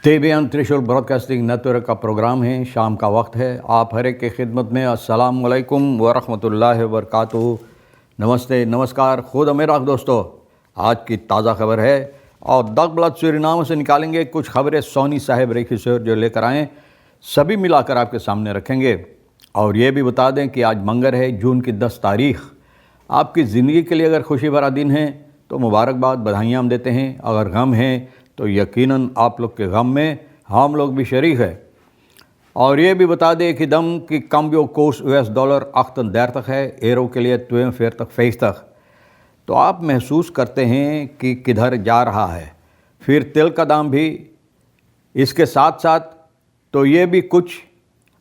Tebyan त्रिशूल broadcasting network का programme है। शाम का वक्त है। आप हर एक की खिदमत में अस्सलाम वालेकुम व रहमतुल्लाहि व बरकातुहू। नमस्ते, नमस्कार, खुद मेरा दोस्तों। आज की ताज़ा खबर है और दगबलत सूरीनाम से निकालेंगे कुछ खबरें सोनी साहब रेखी से जो लेकर आएँ, सभी मिलाकर आपके सामने रखेंगे। और ये भी बता दें कि आज मंगर है, जून की 10 तारीख। आपकी ज़िंदगी के लिए अगर खुशी भरा दिन है तो मुबारकबाद, बधाइयाँ हम देते हैं। अगर गम है तो यकीनन आप लोग के गम में हम लोग भी शरीक है। और ये भी बता दें कि दम की कम्बियो कोर्स $, अख्तन देर तक है, एरो के लिए 42 तक। तो आप महसूस करते हैं कि किधर जा रहा है। फिर तेल का दाम भी इसके साथ साथ तो ये भी कुछ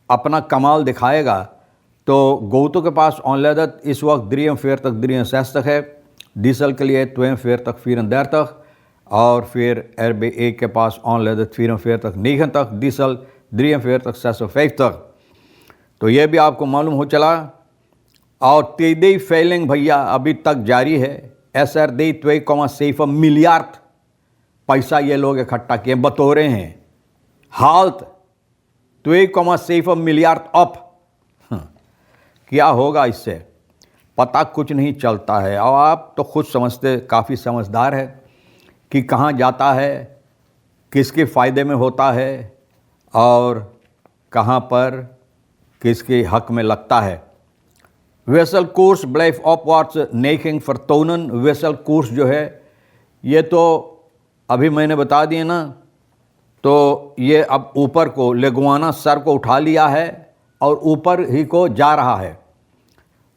अपना कमाल दिखाएगा। तो गोतों के पास ऑनलेदत इस वक्त 43 तक है, डीजल के लिए 42 तक 34 तक, और फिर RBA के पास ऑनलेदत 44 तक 9 तक, डीजल 43 तक 605 तक। तो ये भी आपको मालूम हो चला। और तेदी फैलिंग भैया अभी तक जारी है। SR 2,7 मिलियार्ड पैसा ये लोग इकट्ठा किए बतौरे हैं। हालत 2,7 मिलियार्ड अप। क्या होगा इससे पता कुछ नहीं चलता है। और आप तो खुद समझते, काफ़ी समझदार है कि कहाँ जाता है, किसके फ़ायदे में होता है और कहाँ पर किसके हक में लगता है। वेसल कोर्स ब्लेफ अपवार्ड्स नेकिंग फरतोनन। वेसल कोर्स जो है ये तो अभी मैंने बता दिए ना, तो ये अब ऊपर को लेगुआना सर को उठा लिया है और ऊपर ही को जा रहा है।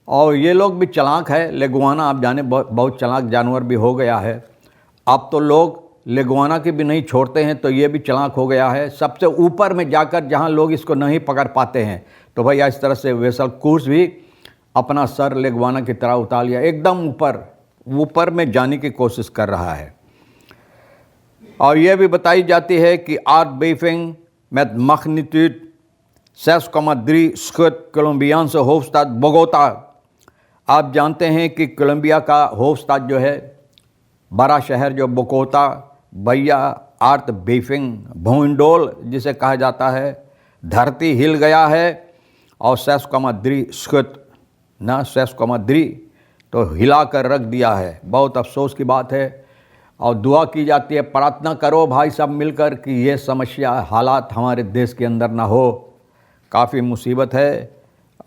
और ये लोग भी चालाक है। लेगुआना आप जाने बहुत चालाक जानवर भी हो गया है। अब तो लोग लेगुआना के भी नहीं छोड़ते हैं, तो ये भी चालाक हो गया है। सबसे ऊपर में जाकर जहां लोग इसको नहीं पकड़ पाते हैं, तो भैया इस तरह से वेसल कोर्स भी अपना सर लेगुआना की तरह उतार लिया, एकदम ऊपर में जाने की कोशिश कर रहा है। और यह भी बताई जाती है कि aardbeving met magnitude 6,3 schudt कोलंबियानse hoofdstad Bogota. आप जानते हैं कि कोलंबिया का होफस्टाद जो है, बड़ा शहर जो बोगोता, भैया aardbeving भूइंडोल जिसे कहा जाता है, धरती हिल गया है। और 6,3 स्क्वायर ना 6,3 तो हिला कर रख दिया है। बहुत अफसोस की बात है। और दुआ की जाती है, प्रार्थना करो भाई सब मिलकर कि ये समस्या हालात हमारे देश के अंदर ना हो। काफ़ी मुसीबत है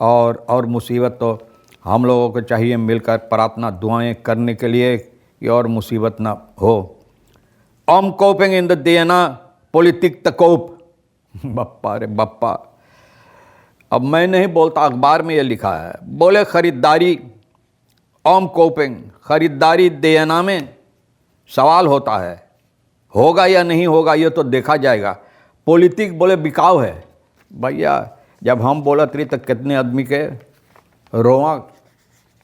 और मुसीबत तो हम लोगों को चाहिए मिलकर प्रार्थना दुआएं करने के लिए कि और मुसीबत ना हो। कोपिंग इन द देना पॉलिटिक तकोप। बप्पा रे बप्पा। अब मैं नहीं बोलता, अखबार में ये लिखा है। बोले ख़रीदारी कोपिंग, ख़रीदारी देना में सवाल होता है, होगा या नहीं होगा ये तो देखा जाएगा। पॉलिटिक बोले बिकाव है। भैया जब हम बोलत रही तो कितने आदमी के रोआ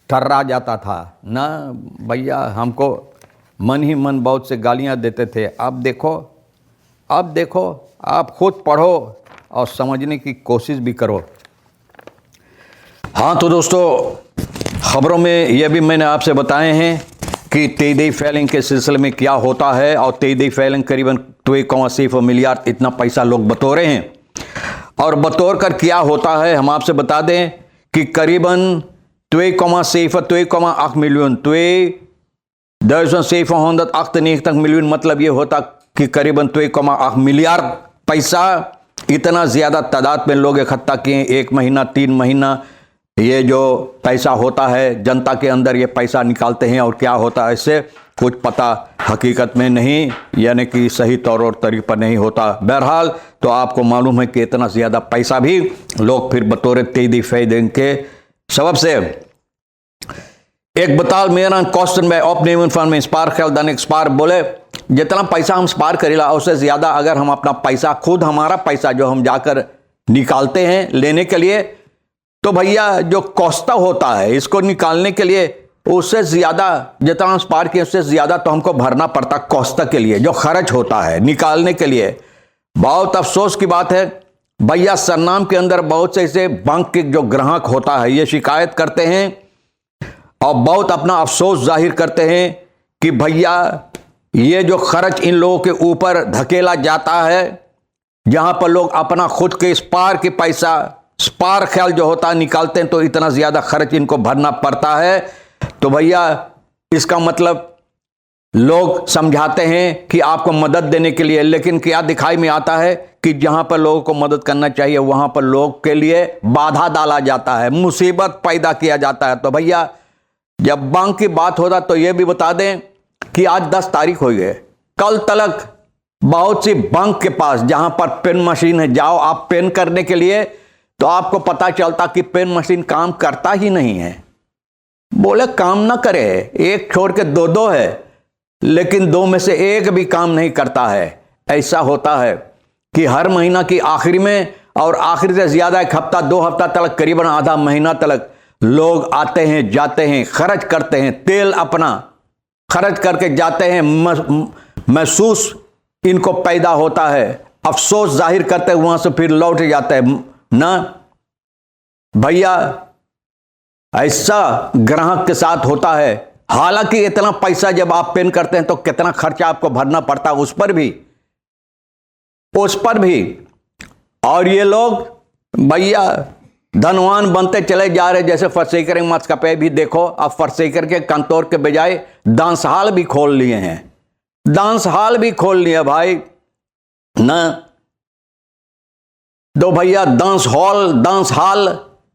ठर्रा जाता था ना भैया। हमको मन ही मन बहुत से गालियां देते थे। अब देखो आप खुद पढ़ो और समझने की कोशिश भी करो। हाँ तो दोस्तों, खबरों में यह भी मैंने आपसे बताए हैं कि तेदी फैलिंग के सिलसिले में क्या होता है। और तेदी फैलिंग करीबन 2,7 मिलियार्ड इतना पैसा लोग बतौरे हैं। और बतौर कर क्या होता है हम आपसे बता दें कि करीबन 2,8 मिलियन 2,798 मिलियन, मतलब ये होता कि करीबन 2,8 मिलियार्ड पैसा। इतना ज़्यादा तादाद में लोग इकट्ठा किए। 1 महीना 3 महीना ये जो पैसा होता है जनता के अंदर, ये पैसा निकालते हैं। और क्या होता है इससे कुछ पता हकीकत में नहीं, यानी कि सही तौर और तरीके पर नहीं होता। बहरहाल तो आपको मालूम है कि इतना ज़्यादा पैसा भी लोग फिर बतौर तेदी फैलिंग के सबब से एक बताल मेरा कॉस्टन में अपने फंड में स्पार खेल दन स्पार बोले जितना पैसा हम स्पार करेला उससे ज़्यादा अगर हम अपना पैसा, खुद हमारा पैसा जो हम जाकर निकालते हैं लेने के लिए, तो भैया जो कॉस्टा होता है इसको निकालने के लिए उससे ज़्यादा जितना हम स्पार किए उससे ज़्यादा तो हमको भरना पड़ता कॉस्टा के लिए, जो खर्च होता है निकालने के लिए। बहुत अफसोस की बात है भैया, सरनाम के अंदर बहुत से ऐसे बैंक के जो ग्राहक होता है ये शिकायत करते हैं और बहुत अपना अफसोस जाहिर करते हैं कि भैया ये जो खर्च इन लोगों के ऊपर धकेला जाता है जहां पर लोग अपना खुद के स्पार के पैसा, स्पार ख्याल जो होता है निकालते हैं, तो इतना ज्यादा खर्च इनको भरना पड़ता है। तो भैया इसका मतलब लोग समझाते हैं कि आपको मदद देने के लिए, लेकिन क्या दिखाई में आता है कि जहां पर लोगों को मदद करना चाहिए वहां पर लोग के लिए बाधा डाला जाता है, मुसीबत पैदा किया जाता है। तो भैया जब बैंक की बात होता तो यह भी बता दें कि आज 10 तारीख हो गई, कल तक बहुत सी बैंक के पास जहां पर पेन मशीन है, जाओ आप पेन करने के लिए तो आपको पता चलता कि पेन मशीन काम करता ही नहीं है। बोले काम ना करे, एक छोड़ के दो है, लेकिन 2 में से एक भी काम नहीं करता है। ऐसा होता है कि हर महीना की आखिरी में, और आखिर से ज्यादा 1 हफ्ता 2 हफ्ता तक, करीबन आधा महीना तक लोग आते हैं जाते हैं, खर्च करते हैं, तेल अपना खर्च करके जाते हैं, महसूस इनको पैदा होता है, अफसोस जाहिर करते हैं, वहां से फिर लौट जाते हैं ना। भैया ऐसा ग्राहक के साथ होता है। हालांकि इतना पैसा जब आप पेन करते हैं तो कितना खर्चा आपको भरना पड़ता है उस पर भी। और ये लोग भैया धनवान बनते चले जा रहे। जैसे फरसेकर मस्कपे भी देखो, अब फरसेकर के कंतोर के बजाय डांस हॉल भी खोल लिए हैं, डांस हॉल भी खोल लिया भाई ना। दो भैया डांस हॉल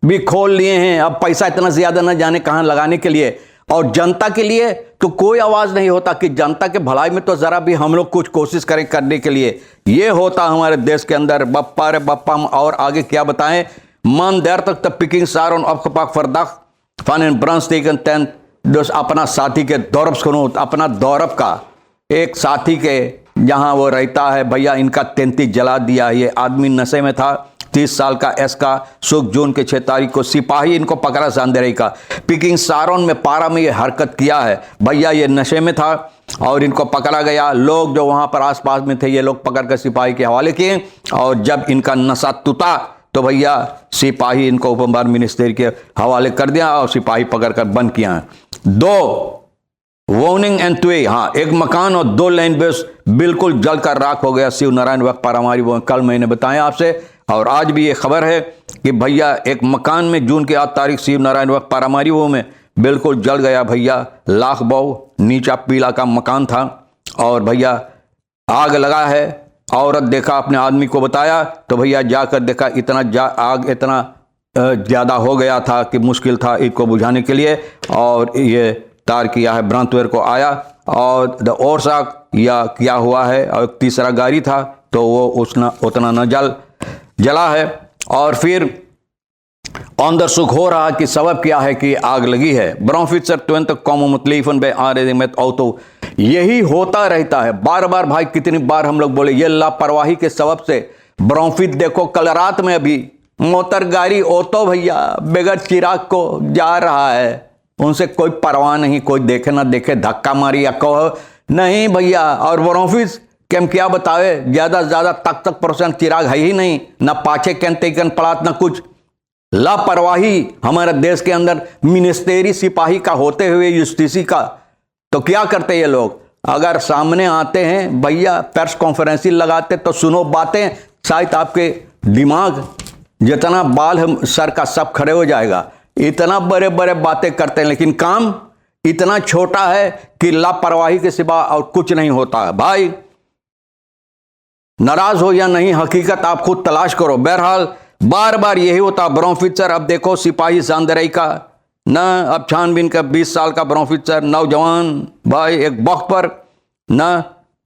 भी खोल लिए हैं। अब पैसा इतना ज्यादा न जाने कहां लगाने के लिए, और जनता के लिए तो कोई आवाज नहीं होता कि जनता के भलाई में तो जरा भी हम लोग कुछ कोशिश करें करने के लिए। ये होता हमारे देश के अंदर। बप्पा रे बप्पा। और आगे क्या बताएं, man der तक द पिकिंग सारोन opgepakt verdacht van een brandsteken tent। dus अपना साथी के दौरब सुनो, अपना दौरब का एक साथी के जहां वो रहता है भैया, इनका 33 जला दिया। ये आदमी नशे में था, 30 साल का एस का। सुख जून के 6 तारीख को सिपाही इनको पकड़ा सांदेरी का, पिकिंग सारोन में पारा में ये हरकत किया है। भैया ये नशे में था और इनको पकड़ा गया। लोग जो वहां पर आसपास में थे ये लोग पकड़ कर सिपाही के हवाले किए, और जब इनका नशा टूटा तो भैया सिपाही इनको उपमहार मिनिस्ट्री के हवाले कर दिया और सिपाही पकड़कर बंद किया है। 2 वार्निंग एंड ट्वे, हाँ, एक मकान और 2 लाइन बेस बिल्कुल जलकर राख हो गया। शिव नारायण वक्त पर हमारी वो कल मैंने बताया आपसे, और आज भी ये खबर है कि भैया एक मकान में जून की 8 तारीख शिव नारायण वक्त पर हमारी वो में बिल्कुल जल गया भैया। लाख बहु नीचा पीला का मकान था और भैया आग लगा है। औरत देखा, अपने आदमी को बताया तो भैया जाकर देखा आग इतना ज़्यादा हो गया था कि मुश्किल था इसको बुझाने के लिए, और ये तार किया है ब्रांतवेयर को आया और द और साक या क्या हुआ है। और तीसरा गाड़ी था तो वो उतना न जला है। और फिर अंदर सुख हो रहा कि सबब क्या है कि आग लगी है। ब्रॉन्फिट्सर ट्वेंट कॉमो मुतलीफन बे आ रहे में तो यही होता रहता है बार बार भाई। कितनी बार हम लोग बोले, ये लापरवाही के सबब से ब्रॉन्फिट देखो कल रात में अभी मोटर गाड़ी ऑटो भैया बगैर चिराग को जा रहा है, उनसे कोई परवाह नहीं, कोई देखे ना देखे, धक्का मारी या कहो नहीं भैया। और ब्रॉन्फिट के हम क्या बतावे, ज्यादा से ज्यादा तक % चिराग है ही नहीं, ना पाछे कैन पड़ात ना कुछ। लापरवाही हमारे देश के अंदर मिनिस्ट्री सिपाही का होते हुए यूस्टिसी का। तो क्या करते ये लोग, अगर सामने आते हैं भैया प्रेस कॉन्फ्रेंस लगाते तो सुनो बातें, शायद आपके दिमाग जितना बाल है सर का सब खड़े हो जाएगा। इतना बड़े बड़े बातें करते हैं लेकिन काम इतना छोटा है कि लापरवाही के सिवा और कुछ नहीं होता है। भाई नाराज हो या नहीं, हकीकत आप खुद तलाश करो। बहरहाल बार बार यही होता। ब्रॉन्फिट्सर अब देखो सिपाही सांदरई का ना, अब छानबीन का 20 साल का ब्रॉन्फिट्सर नौजवान भाई एक वक्त पर ना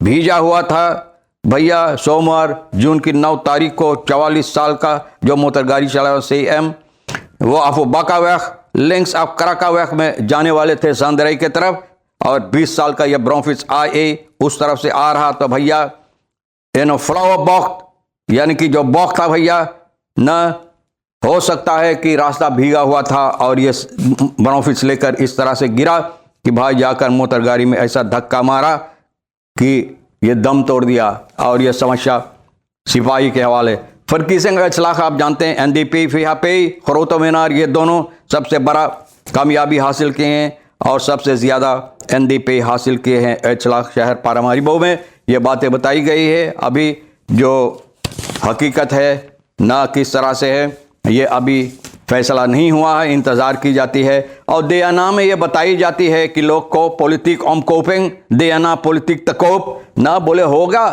भीजा हुआ था भैया। सोमवार जून की 9 तारीख को 44 साल का जो मोटर गाड़ी चला CM, वो अफो बाकावैख लिंक्स ऑफ कराकावैख में जाने वाले थे सांदरई के तरफ, और 20 साल का यह ब्रॉन्फिट्स उस तरफ से आ रहा। तो भैया फ्लावर बॉक्स यानी कि जो बॉक्स था भैया न, हो सकता है कि रास्ता भीगा हुआ था और ये ब्रॉन्फिट्स लेकर इस तरह से गिरा कि भाई जाकर मोटर गाड़ी में ऐसा धक्का मारा कि ये दम तोड़ दिया। और ये समस्या सिपाही के हवाले। फरकीसिंग इस्लाह आप जानते हैं, NDP FIHP खरोतो मीनार ये दोनों सबसे बड़ा कामयाबी हासिल किए हैं, और सबसे ज़्यादा NDP हासिल किए हैं इस्लाह शहर पारामारीबो में। ये बातें बताई गई है। अभी जो हकीकत है ना किस तरह से है, ये अभी फैसला नहीं हुआ है, इंतज़ार की जाती है। और देयाना में ये बताई जाती है कि लोग को पॉलिटिक ओम कोपिंग देयाना पॉलिटिक तकोप ना बोले होगा।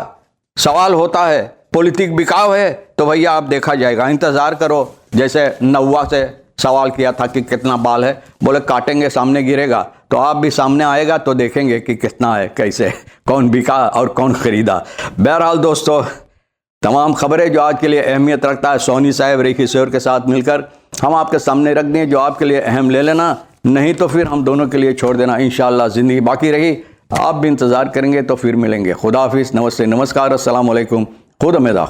सवाल होता है पॉलिटिक बिकाव है तो भैया आप देखा जाएगा, इंतज़ार करो। जैसे नौवा से सवाल किया था कि कितना बाल है, बोले काटेंगे सामने गिरेगा, तो आप भी सामने आएगा तो देखेंगे कि कितना है, कैसे, कौन बिका और कौन खरीदा। बहरहाल दोस्तों, तमाम खबरें जो आज के लिए अहमियत रखता है सोनी साहब रेखी शोर के साथ मिलकर हम आपके सामने रख दें। जो आपके लिए अहम ले लेना, नहीं तो फिर हम दोनों के लिए छोड़ देना। इंशाअल्लाह ज़िंदगी बाकी रही, आप भी इंतज़ार करेंगे तो फिर मिलेंगे। खुदा हाफिज़, नमस्ते, नमस्कार, अस्सलाम वालेकुम, खुद उम्मीद।